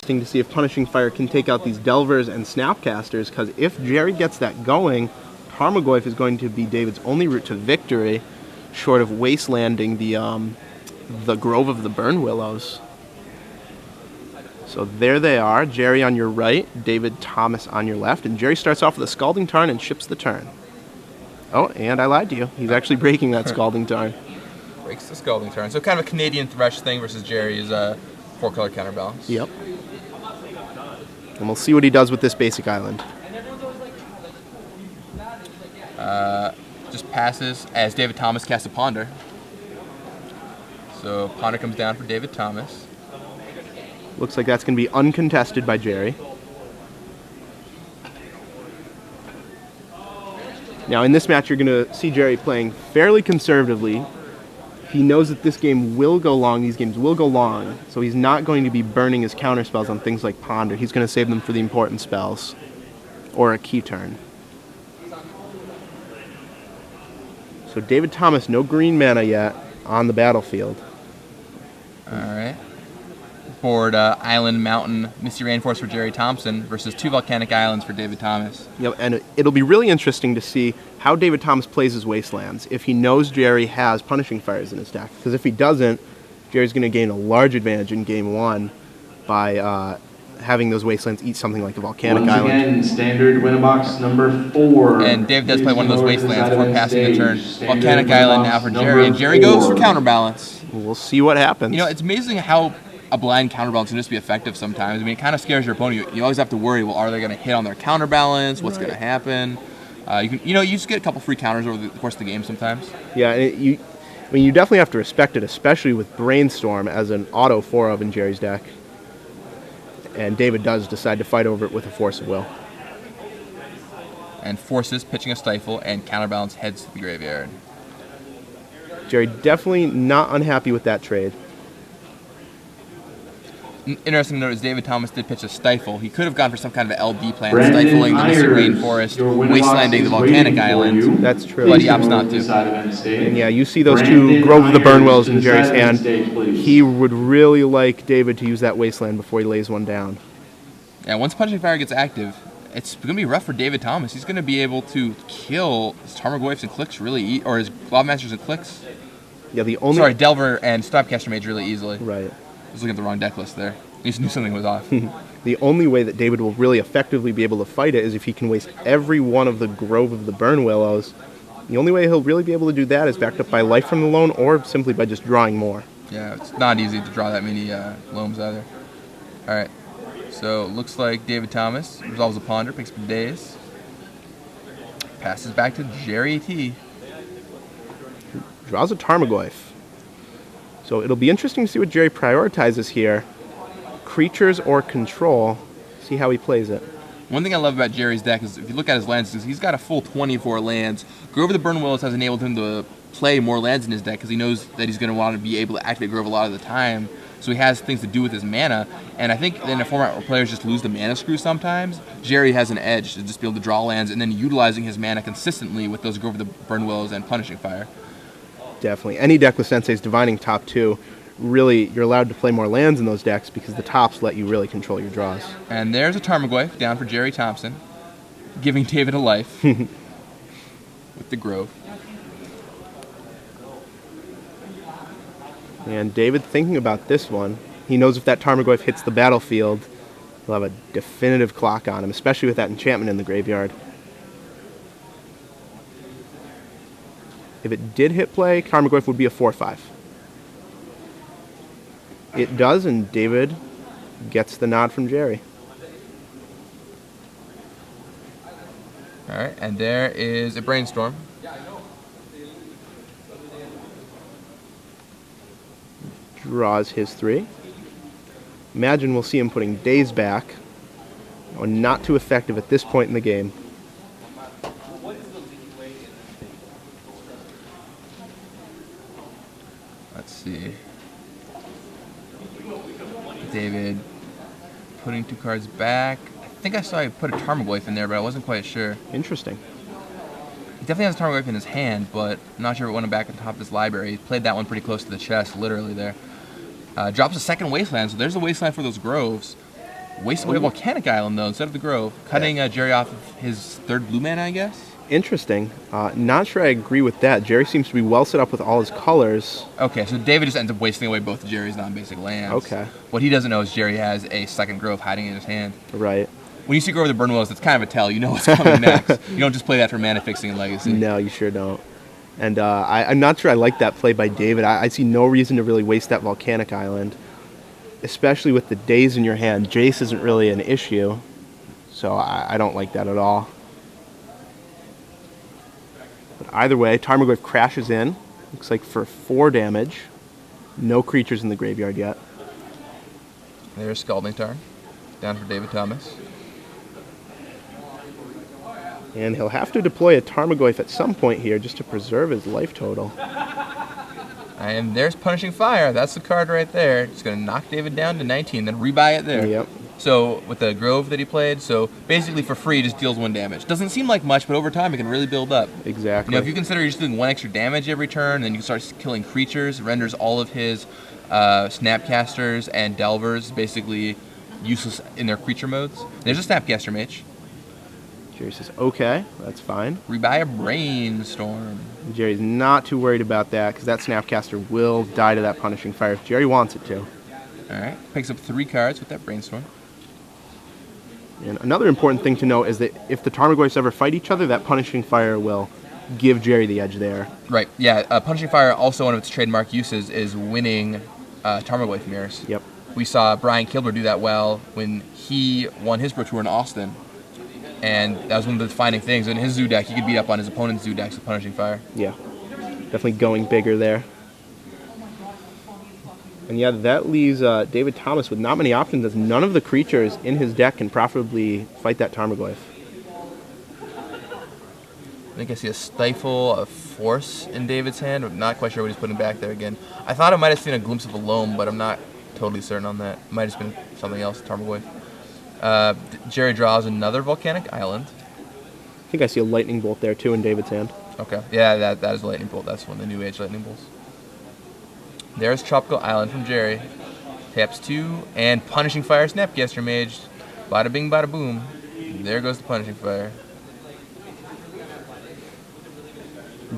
To see if Punishing Fire can take out these Delvers and Snapcasters, because if Gerry gets that going, Tarmogoyf is going to be David's only route to victory, short of wastelanding the Grove of the Burn Willows. So there they are, Gerry on your right, David Thomas on your left, and Gerry starts off with a Scalding Tarn and ships the turn. Oh, and I lied to you. He's actually breaking that Scalding Tarn. Breaks the Scalding Tarn. So kind of a Canadian Thresh thing versus Gerry's 4-color counterbalance. Yep. And we'll see what he does with this basic island. Just passes as David Thomas casts a Ponder. So Ponder comes down for David Thomas. Looks like that's going to be uncontested by Gerry. Now in this match you're going to see Gerry playing fairly conservatively. He knows that this game will go long, these games will go long, so he's not going to be burning his counter spells on things like Ponder. He's going to save them for the important spells, or a key turn. So David Thomas, no green mana yet on the battlefield. Alright. Board Island, Mountain, Misty Rainforest for Gerry Thompson versus 2 Volcanic Islands for David Thomas. Yep, and it'll be really interesting to see how David Thomas plays his Wastelands, if he knows Gerry has Punishing Fires in his deck. Because if he doesn't, Gerry's going to gain a large advantage in Game 1 by having those Wastelands eat something like a Volcanic Island. Again, standard Winnabox number 4. And Dave does play one of those Wastelands before passing the turn. Volcanic Island now for Gerry, and Gerry goes for Counterbalance. We'll see what happens. You know, it's amazing how a blind counterbalance can just be effective sometimes. I mean, it kind of scares your opponent. You always have to worry, well, are they going to hit on their counterbalance? What's going to happen? You just get a couple free counters over the course of the game sometimes. Yeah, you definitely have to respect it, especially with Brainstorm as an auto 4-of in Gerry's deck. And David does decide to fight over it with a Force of Will. And forces pitching a Stifle, and Counterbalance heads to the graveyard. Gerry definitely not unhappy with that trade. Interesting to note is David Thomas did pitch a Stifle. He could have gone for some kind of an LB plan, stifling the Misty Rainforest, wastelanding the Volcanic Island. That's true. But he opts not to. And yeah, you see those 2 Grove of the Burnwillows in Gerry's hand. He would really like David to use that Wasteland before he lays one down. Yeah, once Punishing Fire gets active, it's going to be rough for David Thomas. He's going to be able to kill his Tarmogoyfs and Clicks really, or his Globmasters and Clicks. Yeah, the only... Sorry, Delver and Snapcaster Mage really easily. Right. I was looking at the wrong deck list there. I just knew something was off. The only way that David will really effectively be able to fight it is if he can waste every one of the Grove of the Burnwillows. The only way he'll really be able to do that is backed up by Life from the Loam or simply by just drawing more. Yeah, it's not easy to draw that many Loams either. Alright, so looks like David Thomas resolves a Ponder, picks up a Daze. Passes back to Gerry T. Draws a Tarmogoyf. So it'll be interesting to see what Gerry prioritizes here. Creatures or control. See how he plays it. One thing I love about Gerry's deck is if you look at his lands, he's got a full 24 lands. Grove of the Burnwillows has enabled him to play more lands in his deck because he knows that he's going to want to be able to activate Grove a lot of the time. So he has things to do with his mana. And I think in a format where players just lose the mana screw sometimes, Gerry has an edge to just be able to draw lands and then utilizing his mana consistently with those Grove of the Burnwillows and Punishing Fire. Definitely. Any deck with Sensei's Divining top 2, really, you're allowed to play more lands in those decks because the tops let you really control your draws. And there's a Tarmogoyf down for Gerry Thompson, giving David a life with the Grove. And David thinking about this one. He knows if that Tarmogoyf hits the battlefield, he'll have a definitive clock on him, especially with that enchantment in the graveyard. If it did hit play, Tarmogoyf would be a 4/5. It does, and David gets the nod from Gerry. Alright, and there is a Brainstorm. Draws his 3. Imagine we'll see him putting Daze back. Oh, not too effective at this point in the game. Let's see. David putting 2 cards back. I think I saw he put a Tarmogoyf in there, but I wasn't quite sure. Interesting. He definitely has a Tarmogoyf in his hand, but I'm not sure if it went back on top of his library. He played that one pretty close to the chest, literally there. Drops a second Wasteland, so there's a Wasteland for those Groves. Wastes away Volcanic Island, though, instead of the Grove. Cutting Gerry off of his 3rd blue mana, I guess? Interesting. Not sure I agree with that. Gerry seems to be well set up with all his colors. Okay, so David just ends up wasting away both of Gerry's non-basic lands. Okay. What he doesn't know is Gerry has a 2nd Grove hiding in his hand. Right. When you see Grove of the Burn Willows, that's kind of a tell. You know what's coming next. You don't just play that for mana fixing and Legacy. No, you sure don't. And I'm not sure I like that play by David. I see no reason to really waste that Volcanic Island, especially with the days in your hand. Jace isn't really an issue, so I don't like that at all. But either way, Tarmogoyf crashes in. Looks like for 4 damage. No creatures in the graveyard yet. There's Scalding Tarn, down for David Thomas. And he'll have to deploy a Tarmogoyf at some point here just to preserve his life total. And there's Punishing Fire. That's the card right there. It's going to knock David down to 19, then rebuy it there. Yep. So with the Grove that he played, so basically for free, it just deals 1 damage. Doesn't seem like much, but over time it can really build up. Exactly. You know, if you consider you're just doing 1 extra damage every turn, then you can start killing creatures. It renders all of his Snapcasters and Delvers basically useless in their creature modes. There's a Snapcaster Mage. Gerry says, okay, that's fine. Rebuy a Brainstorm. Jerry's not too worried about that because that Snapcaster will die to that Punishing Fire if Gerry wants it to. Alright, picks up 3 cards with that Brainstorm. And another important thing to note is that if the Tarmogoyfs ever fight each other, that Punishing Fire will give Gerry the edge there. Right, yeah, Punishing Fire, also one of its trademark uses, is winning Tarmogoyf mirrors. Yep. We saw Brian Kilber do that well when he won his Pro Tour in Austin. And that was one of the defining things. In his Zoo deck, he could beat up on his opponent's Zoo decks with Punishing Fire. Yeah, definitely going bigger there. And yeah, that leaves David Thomas with not many options as none of the creatures in his deck can profitably fight that Tarmogoyf. I think I see a Stifle, a Force in David's hand. I'm not quite sure what he's putting back there again. I thought I might have seen a glimpse of a Loam, but I'm not totally certain on that. It might have been something else, Tarmogoyf. Gerry draws another Volcanic Island. I think I see a Lightning Bolt there too in David's hand. Okay, yeah, that is a Lightning Bolt. That's one of the New Age Lightning Bolts. There's Tropical Island from Gerry. Taps 2, and Punishing Fire Snapcaster Mage. Bada bing, bada boom. There goes the Punishing Fire.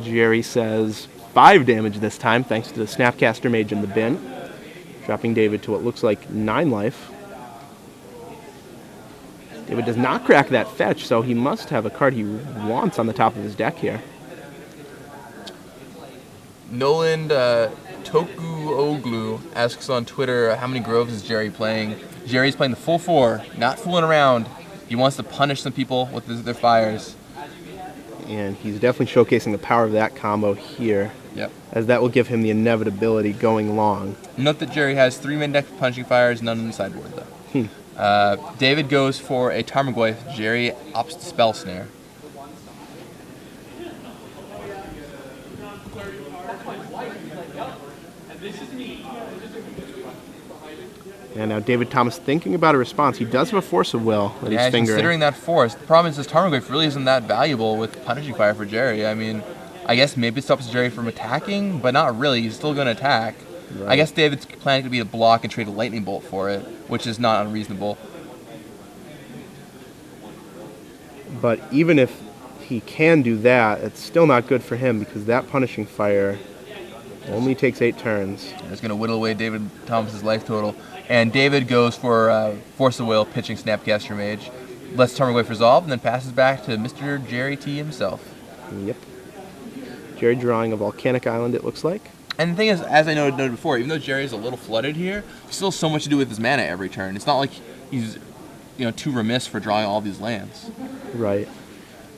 Gerry says 5 damage this time thanks to the Snapcaster Mage in the bin, dropping David to what looks like 9 life. David does not crack that fetch, so he must have a card he wants on the top of his deck here. Noland Toku Oglu asks on Twitter, how many Groves is Gerry playing? Gerry's playing the full 4, not fooling around. He wants to punish some people with their fires. And he's definitely showcasing the power of that combo here. Yep. As that will give him the inevitability going long. Note that Gerry has 3 main deck for Punishing Fires, none in the sideboard though. David goes for a Tarmogoyf. Gerry opts to Spell Snare. And now David Thomas thinking about a response. He does have a Force of Will that he's Yeah, fingering. considering that Force. The problem is this Tarmogoyf really isn't that valuable with Punishing Fire for Gerry. I mean, I guess maybe it stops Gerry from attacking, but not really. He's still going to attack. Right. I guess David's planning to be a block and trade a Lightning Bolt for it, which is not unreasonable. But even if he can do that, it's still not good for him because that Punishing Fire only takes 8 turns. It's going to whittle away David Thomas's life total. And David goes for Force of Will, pitching Snapcaster Mage. Lets Tarmogoyf resolve, and then passes back to Mr. Gerry T himself. Yep. Gerry drawing a Volcanic Island, it looks like. And the thing is, as I noted before, even though Gerry's a little flooded here, he still has so much to do with his mana every turn. It's not like he's too remiss for drawing all these lands. Right.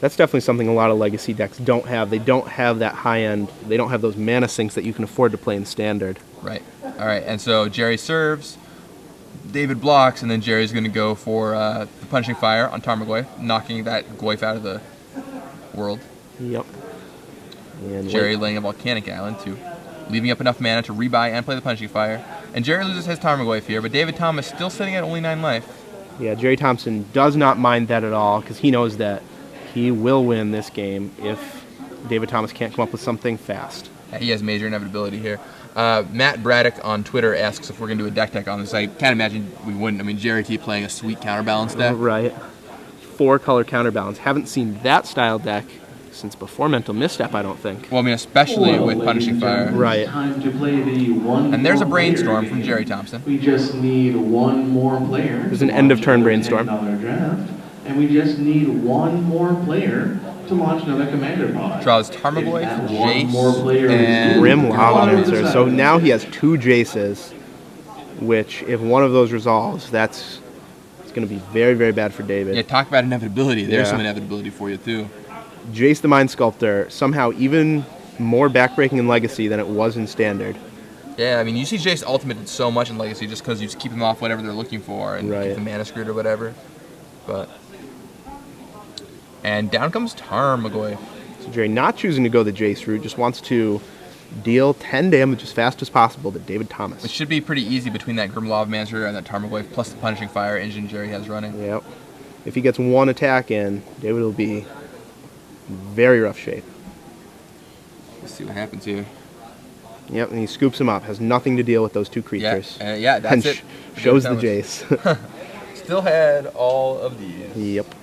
That's definitely something a lot of Legacy decks don't have. They don't have that high end, they don't have those mana sinks that you can afford to play in Standard. Right. All right, and so Gerry serves, David blocks, and then Gerry's going to go for the Punishing Fire on Tarmogoyf, knocking that Goyf out of the world. Yep. And Gerry laying a Volcanic Island too, leaving up enough mana to rebuy and play the Punishing Fire. And Gerry loses his Tarmogoyf here, but David Thomas still sitting at only 9 life. Yeah, Gerry Thompson does not mind that at all because he knows that he will win this game if David Thomas can't come up with something fast. He has major inevitability here. Matt Braddock on Twitter asks if we're going to do a deck tech on this. I can't imagine we wouldn't. I mean, Gerry T playing a sweet counterbalance deck. Right. 4-color counterbalance. Haven't seen that style deck since before Mental Misstep, I don't think. Well, I mean, especially with Punishing Fire. Right. Time to play the one And there's a more brainstorm player. from Gerry Thompson. We just need one more player. There's an end of turn brainstorm. Draft, and we just need one more player to launch another commander pod. Draws Tarmogoyf, If that Jace, one more player and is Grim good, Lavamancer. So now he has 2 Jaces, which if one of those resolves, it's going to be very, very bad for David. Yeah, talk about inevitability. There's Yeah. some inevitability for you, too. Jace the Mind Sculptor, somehow even more backbreaking in Legacy than it was in Standard. Yeah, I mean, you see Jace ultimated so much in Legacy just because you just keep them off whatever they're looking for and Right. keep the mana screwed or whatever. But... And down comes Tarmogoyf. So Gerry not choosing to go the Jace route, just wants to deal 10 damage as fast as possible to David Thomas. It should be pretty easy between that Grim Lavamancer and that Tarmogoyf plus the Punishing Fire engine Gerry has running. Yep. If he gets one attack in, David will be in very rough shape. Let's see what happens here. Yep, and he scoops him up. Has nothing to deal with those 2 creatures. Yeah, that's and it. shows the David Jace. Thomas. Still had all of these. Yep.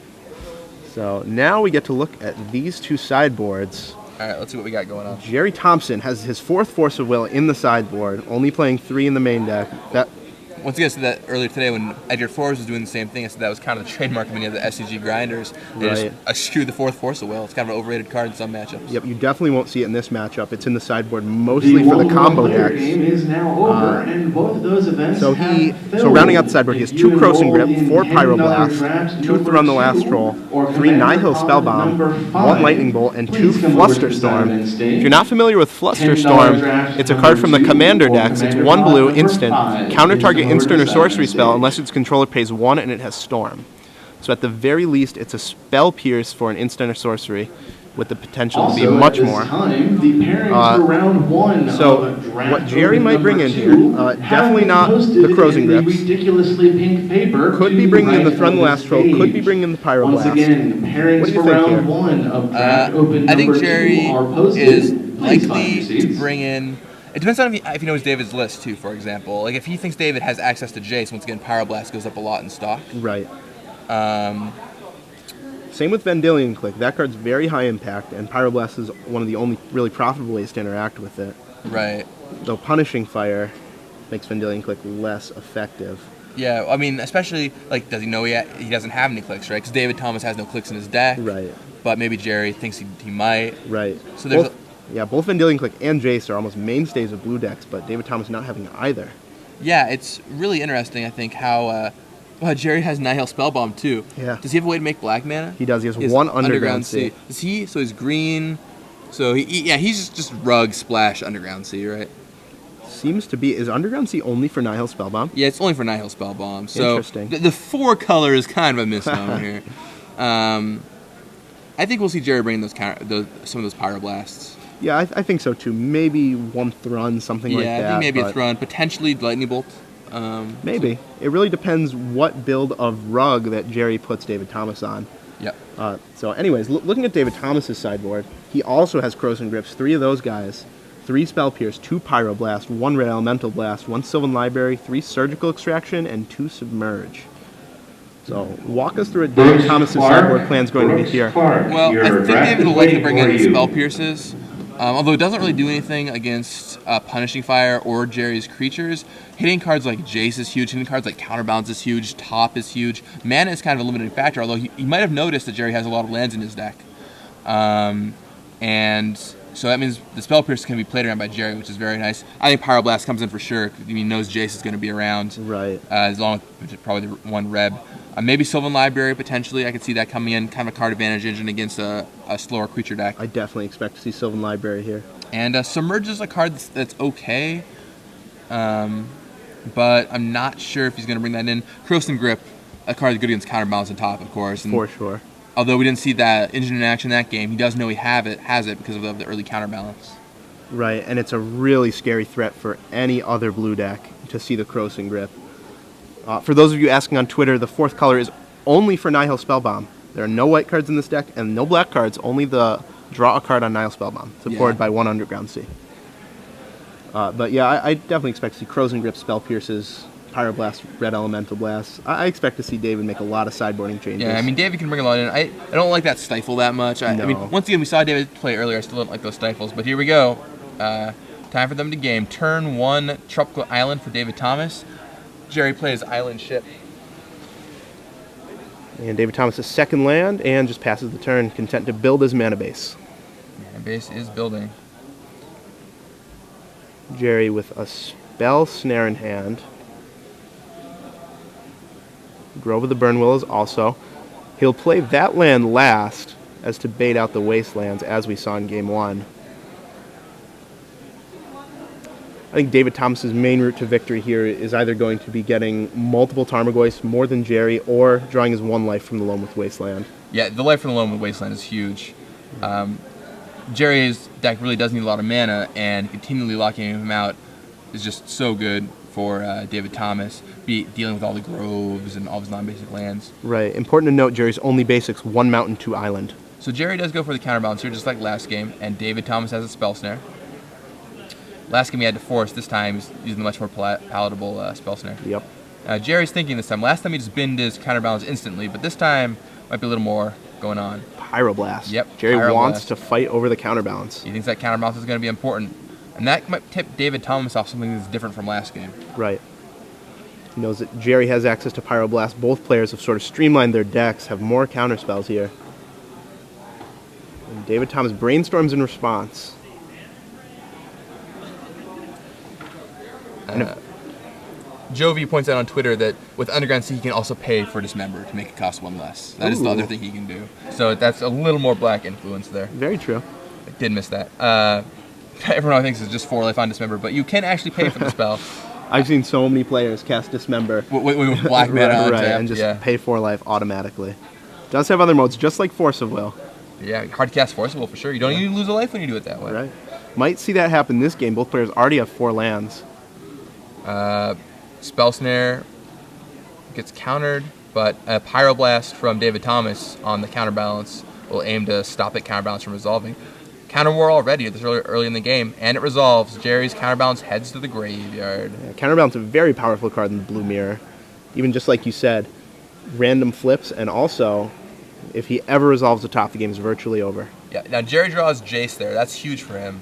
So now we get to look at these 2 sideboards. All right, let's see what we got going on. Gerry Thompson has his 4th Force of Will in the sideboard, only playing 3 in the main deck. That Once again, I said that earlier today when Edgar Forrest was doing the same thing. I said that was kind of the trademark when you have the SCG grinders. They Right. just eschew the 4th Force of Will. It's kind of an overrated card in some matchups. Yep, you definitely won't see it in this matchup. It's in the sideboard mostly for the combo decks. game is now over, and both of those events So rounding out the sideboard, he has 2 Croson Grip, 4 Pyroblast, 2 Thrun the Last Troll, 3 Nihil Spellbomb, 1 Lightning Bolt, and 2 Flusterstorm. If you're not familiar with Flusterstorm, it's a card from the Commander decks. It's 1 blue, instant, counter target instant or sorcery spell unless its controller pays 1 and it has Storm. So at the very least, it's a spell pierce for an instant or sorcery with the potential to be much more. So what Gerry might bring in here, definitely not the Croson Grips. Could be bringing in the Thrun the Last Troll, could be bringing in the Pyroblast. What do you think here? I think Gerry is likely to bring in... It depends on if he knows David's list, too, for example. Like, if he thinks David has access to Jace, once again, Pyroblast goes up a lot in stock. Right. Same with Vendilion Click. That card's very high impact, and Pyroblast is one of the only really profitable ways to interact with it. Right. Though Punishing Fire makes Vendilion Click less effective. Yeah, I mean, especially, like, does he know he doesn't have any clicks, right? Because David Thomas has no clicks in his deck. Right. But maybe Gerry thinks he might. Right. So there's... both Vendilion Click and Jace are almost mainstays of blue decks, but David Thomas not having either. Yeah, it's really interesting, I think, how Gerry has Nihil Spellbomb, too. Yeah. Does he have a way to make black mana? He does. He has 1 Underground Sea. Does he? So he's green. So he's just Rug Splash Underground Sea, right? Seems to be. Is Underground Sea only for Nihil Spellbomb? Yeah, it's only for Nihil Spellbomb. So Interesting. The 4 color is kind of a misnomer here. I think we'll see Gerry bring some of those Pyroblasts. Yeah, I think so too. Maybe 1 Thrun, something like that. Yeah, I think maybe a Thrun, potentially Lightning Bolt. Maybe. It really depends what build of Rug that Gerry puts David Thomas on. Yep. So anyways, looking at David Thomas's sideboard, he also has Croson Grips, 3 of those guys, 3 Spell Pierce, 2 Pyroblast, 1 Red Elemental Blast, 1 Sylvan Library, 3 Surgical Extraction, and 2 Submerge. So walk us through what David Thomas's sideboard plan is going to be here. Well, I think David will likely bring in Spell Pierces. Although it doesn't really do anything against Punishing Fire or Gerry's creatures, hitting cards like Jace is huge, hitting cards like Counterbalance is huge, Top is huge. Mana is kind of a limiting factor, although he might have noticed that Gerry has a lot of lands in his deck. And so that means the Spell Pierce can be played around by Gerry, which is very nice. I think Pyroblast comes in for sure, because he knows Jace is going to be around. Right. As long as probably the 1 Reb. Maybe Sylvan Library, potentially. I could see that coming in, kind of a card advantage engine against a slower creature deck. I definitely expect to see Sylvan Library here. And Submerge is a card that's okay, but I'm not sure if he's going to bring that in. Croson Grip, a card good against Counterbalance and Top, of course. And for sure. Although we didn't see that engine in action in that game, he does know he has it because of the early Counterbalance. Right, and it's a really scary threat for any other blue deck to see the Croson Grip. For those of you asking on Twitter, the 4th color is only for Nihil Spellbomb. There are no white cards in this deck and no black cards, only the draw a card on Nihil Spellbomb, supported by 1 Underground Sea. But yeah, I definitely expect to see Crows and Grip, Spell Pierces, Pyroblast, Red Elemental Blast. I expect to see David make a lot of sideboarding changes. Yeah, I mean, David can bring a lot in. I don't like that Stifle that much. I mean, once again, we saw David play earlier. I still don't like those Stifles. But here we go. Time for them to game. Turn 1, Tropical Island for David Thomas. Gerry plays Island Ship. And David Thomas' second land, and just passes the turn, content to build his mana base. Mana base is building. Gerry with a Spell Snare in hand. Grove of the Burnwillows also. He'll play that land last as to bait out the Wastelands, as we saw in Game 1. I think David Thomas's main route to victory here is either going to be getting multiple Tarmogoyfs, more than Gerry, or drawing his 1 life from the Loamouth Wasteland. Yeah, the life from the Loamouth Wasteland is huge. Gerry's deck really does need a lot of mana, and continually locking him out is just so good for David Thomas, dealing with all the groves and all of his non-basic lands. Right. Important to note, Gerry's only basics 1 mountain, 2 island. So Gerry does go for the counterbalance here, just like last game, and David Thomas has a Spell Snare. Last game he had to force. This time he's using the much more palatable Spell Snare. Yep. Gerry's thinking this time. Last time he just binned his counterbalance instantly, but this time might be a little more going on. Pyroblast. Yep. Gerry Pyroblast. wants to fight over the counterbalance. He thinks that counterbalance is going to be important, and that might tip David Thomas off something that's different from last game. Right. He knows that Gerry has access to Pyroblast. Both players have sort of streamlined their decks, have more counterspells here. And David Thomas brainstorms in response. Jovi points out on Twitter that with Underground Sea, he can also pay for Dismember to make it cost 1 less. That is the other thing he can do. So that's a little more black influence there. Very true. I did miss that. Everyone thinks it's just 4 life on Dismember, but you can actually pay for the spell. I've seen so many players cast Dismember. With black mana on right, tap, and just pay 4 life automatically. Does have other modes, just like Force of Will. Yeah, hard to cast Force of Will for sure. You don't even lose a life when you do it that way. Right. Might see that happen this game. Both players already have 4 lands. Spell Snare gets countered, but a Pyroblast from David Thomas on the counterbalance will aim to stop it counterbalance from resolving. Counter War already this early in the game, and it resolves. Gerry's counterbalance heads to the graveyard. Yeah, counterbalance is a very powerful card in the Blue Mirror. Even just like you said, random flips, and also, if he ever resolves the top, the game is virtually over. Yeah, now Gerry draws Jace there. That's huge for him.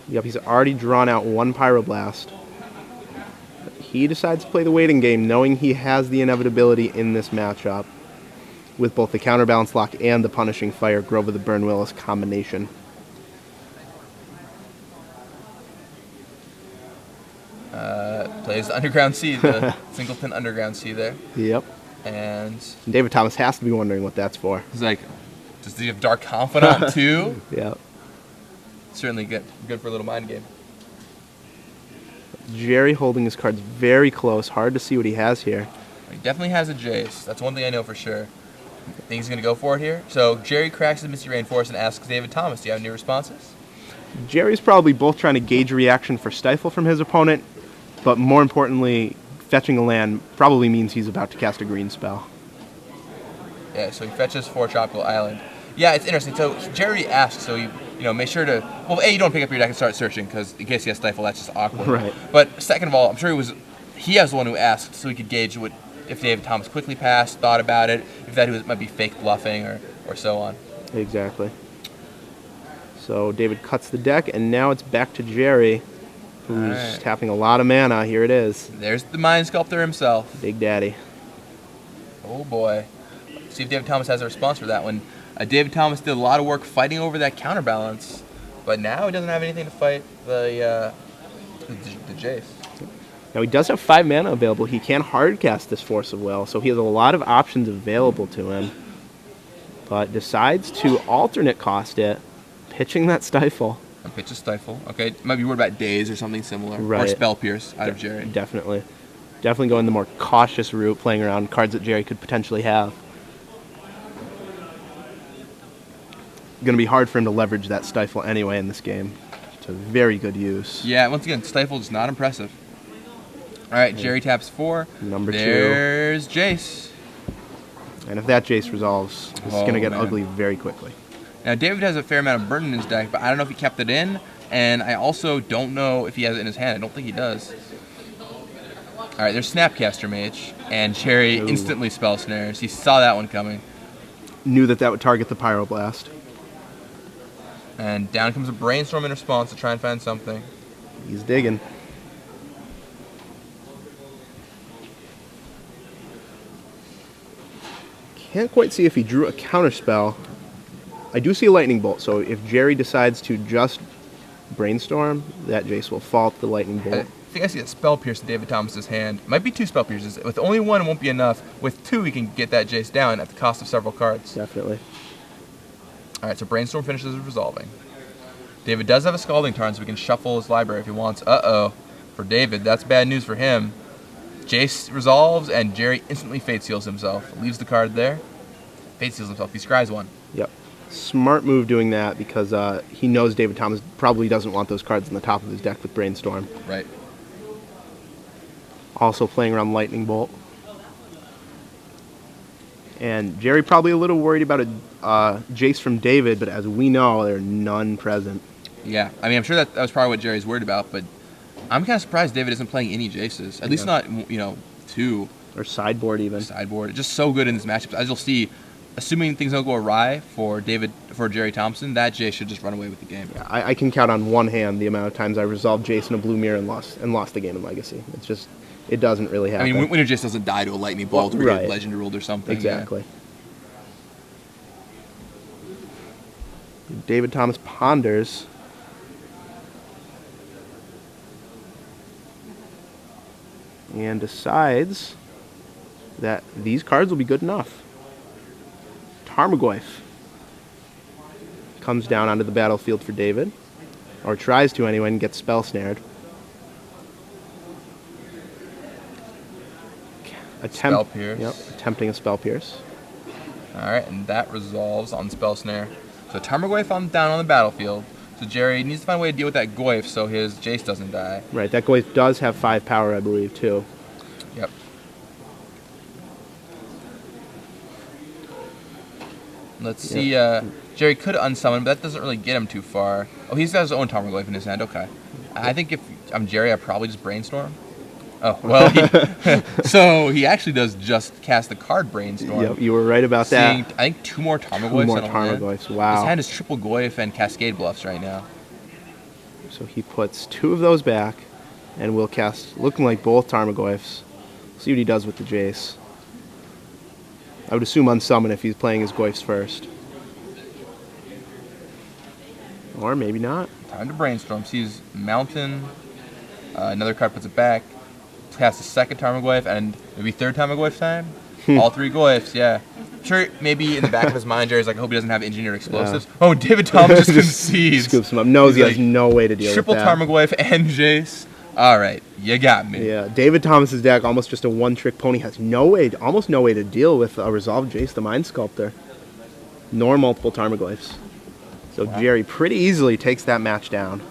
Yep, he's already drawn out 1 Pyroblast. He decides to play the waiting game, knowing he has the inevitability in this matchup with both the counterbalance lock and the Punishing Fire Grove of the Burnwillows combination. Plays the Underground Sea, the Singleton Underground Sea there. Yep. And David Thomas has to be wondering what that's for. he's like, does he have Dark Confidant too? Yep. Certainly good for a little mind game. Gerry holding his cards very close. Hard to see what he has here. He definitely has a Jace. That's one thing I know for sure. I think he's going to go for it here. So Gerry cracks his Misty Rainforest and asks David Thomas, do you have any responses? Gerry's probably both trying to gauge a reaction for Stifle from his opponent, but more importantly, fetching a land probably means he's about to cast a green spell. Yeah, so he fetches 4 Tropical Island. Yeah, it's interesting. So Gerry asks, so you make sure to, well, A, you don't pick up your deck and start searching, because in case he has Stifle, that's just awkward. Right. But second of all, I'm sure he was the one who asked, so he could gauge if David Thomas quickly passed, thought about it, if that might be fake bluffing or so on. Exactly. So David cuts the deck, and now it's back to Gerry, who's tapping a lot of mana. Here it is. There's the Mind Sculptor himself. Big Daddy. Oh boy. See if David Thomas has a response for that one. David Thomas did a lot of work fighting over that counterbalance, but now he doesn't have anything to fight the Jace. Now he does have 5 mana available. He can hardcast this Force of Will, so he has a lot of options available to him, but decides to alternate cost it, pitching that Stifle. And pitch a Stifle. Okay, might be worried about Daze or something similar. Right. Or Spell Pierce out of Gerry. Definitely. Definitely going the more cautious route, playing around cards that Gerry could potentially have. Going to be hard for him to leverage that Stifle anyway in this game. It's a very good use. Yeah, once again, Stifle is not impressive. All right, Gerry taps 4. Number 2. There's Jace. And if that Jace resolves, it's going to get ugly very quickly. Now, David has a fair amount of burn in his deck, but I don't know if he kept it in. And I also don't know if he has it in his hand. I don't think he does. All right, there's Snapcaster Mage, and Gerry instantly spell snares. He saw that one coming. Knew that would target the Pyroblast. And down comes a Brainstorm in response to try and find something. He's digging. Can't quite see if he drew a counterspell. I do see a Lightning Bolt, so if Gerry decides to just Brainstorm, that Jace will fall to the Lightning Bolt. I think I see a Spell Pierce in David Thomas's hand. Might be 2 Spell Pierces. With only one, it won't be enough. With 2, he can get that Jace down at the cost of several cards. Definitely. Alright, so Brainstorm finishes resolving. David does have a Scalding Tarn, so we can shuffle his library if he wants. Uh-oh. For David, that's bad news for him. Jace resolves, and Gerry instantly Fate Seals himself. Leaves the card there. Fate Seals himself. He scries one. Yep. Smart move doing that because he knows David Thomas probably doesn't want those cards on the top of his deck with Brainstorm. Right. Also playing around Lightning Bolt. And Gerry probably a little worried about a Jace from David, but as we know, there are none present. Yeah, I mean, I'm sure that was probably what Jerry's worried about, but I'm kind of surprised David isn't playing any Jaces. At least not, 2. Or sideboard even. Sideboard. Just so good in this matchup. As you'll see, assuming things don't go awry for Gerry Thompson, that Jace should just run away with the game. Yeah, I can count on one hand the amount of times I resolved Jace in a blue mirror and lost the game in Legacy. It's just, it doesn't really happen. I mean, when your Jace doesn't die to a Lightning Bolt or right. get Legend ruled or something. Exactly. Yeah. David Thomas ponders. And decides that these cards will be good enough. Tarmogoyf comes down onto the battlefield for David, or tries to anyway, and gets spell snared. Spell Pierce. Yep, attempting a Spell Pierce. Alright, and that resolves on Spell Snare. So Tarmogoyf down on the battlefield. So Gerry needs to find a way to deal with that Goyf so his Jace doesn't die. Right, that Goyf does have 5 power, I believe, too. Yep. Let's see, Gerry could unsummon, but that doesn't really get him too far. Oh, he's got his own Tarmogoyf in his hand, okay. I think if I'm Gerry, I'd probably just Brainstorm. Oh, well, so he actually does just cast the card Brainstorm. Yep, you were right about that. I think 2 more Tarmogoyfs. 2 more Tarmogoyfs, wow. His hand is triple Goyf and Cascade Bluffs right now. So he puts 2 of those back, and will cast, looking like both Tarmogoyfs. See what he does with the Jace. I would assume unsummon if he's playing his Goyfs first. Or maybe not. Time to Brainstorm. Sees Mountain. Another card puts it back. Cast a second Tarmogoyf and maybe third Tarmogoyf time. All 3 Goyfs, yeah. Sure, maybe in the back of his mind, Jerry's like, I hope he doesn't have engineered explosives. Yeah. Oh, David Thomas just concedes. Scoops him up. Knows he has no way to deal with that. Triple Tarmogoyf and Jace. All right, you got me. Yeah, David Thomas's deck, almost just a one-trick pony, has almost no way to deal with a resolved Jace the Mind Sculptor, nor multiple Tarmogoyfs. So wow. Gerry pretty easily takes that match down.